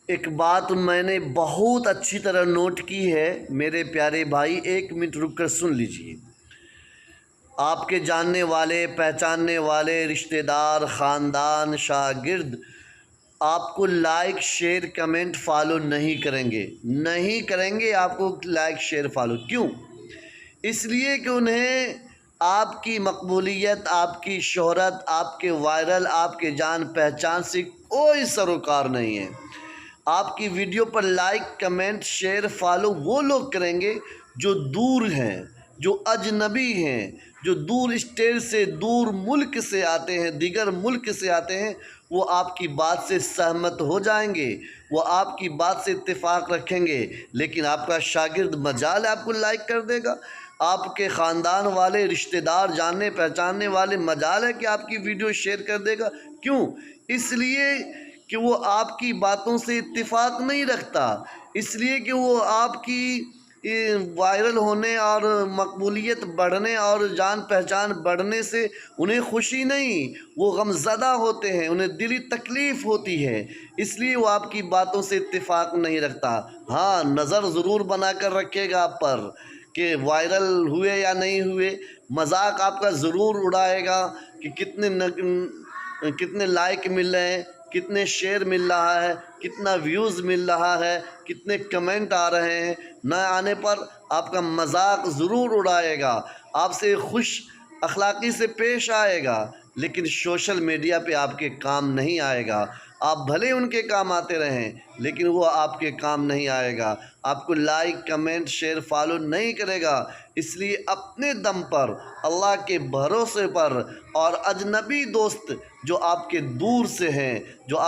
ایک بات میں نے بہت اچھی طرح نوٹ کی ہے میرے پیارے بھائی، 1 منٹ رک کر سن لیجئے۔ آپ کے جاننے والے، پہچاننے والے، رشتہ دار، خاندان، شاگرد آپ کو لائک، شیئر، کمنٹ، فالو نہیں کریں گے آپ کو لائک، شیئر، فالو۔ کیوں؟ اس لیے کہ انہیں آپ کی مقبولیت، آپ کی شہرت، آپ کے وائرل، آپ کے جان پہچان سے کوئی سروکار نہیں ہے۔ آپ کی ویڈیو پر لائک، کمنٹ، شیئر، فالو وہ لوگ کریں گے جو دور ہیں، جو اجنبی ہیں، جو دور اسٹیٹ سے، دور ملک سے آتے ہیں، دیگر ملک سے آتے ہیں۔ وہ آپ کی بات سے سہمت ہو جائیں گے، وہ آپ کی بات سے اتفاق رکھیں گے، لیکن آپ کا شاگرد مجال ہے آپ کو لائک کر دے گا، آپ کے خاندان والے، رشتہ دار، جاننے پہچاننے والے مجال ہے کہ آپ کی ویڈیو شیئر کر دے گا۔ کیوں؟ اس لیے کہ وہ آپ کی باتوں سے اتفاق نہیں رکھتا، اس لیے کہ وہ آپ کی وائرل ہونے اور مقبولیت بڑھنے اور جان پہچان بڑھنے سے انہیں خوشی نہیں، وہ غم زدہ ہوتے ہیں، انہیں دلی تکلیف ہوتی ہے، اس لیے وہ آپ کی باتوں سے اتفاق نہیں رکھتا۔ ہاں، نظر ضرور بنا کر رکھے گا آپ پر کہ وائرل ہوئے یا نہیں ہوئے، مذاق آپ کا ضرور اڑائے گا کہ کتنے لائک مل رہے ہیں، کتنے شیئر مل رہا ہے، کتنا ویوز مل رہا ہے، کتنے کمنٹ آ رہے ہیں۔ نہ آنے پر آپ کا مذاق ضرور اڑائے گا، آپ سے خوش اخلاقی سے پیش آئے گا، لیکن سوشل میڈیا پہ آپ کے کام نہیں آئے گا۔ آپ بھلے ان کے کام آتے رہیں، لیکن وہ آپ کے کام نہیں آئے گا، آپ کو لائک، کمنٹ، شیئر، فالو نہیں کرے گا۔ اس لیے اپنے دم پر، اللہ کے بھروسے پر، اور اجنبی دوست جو آپ کے دور سے ہیں، جو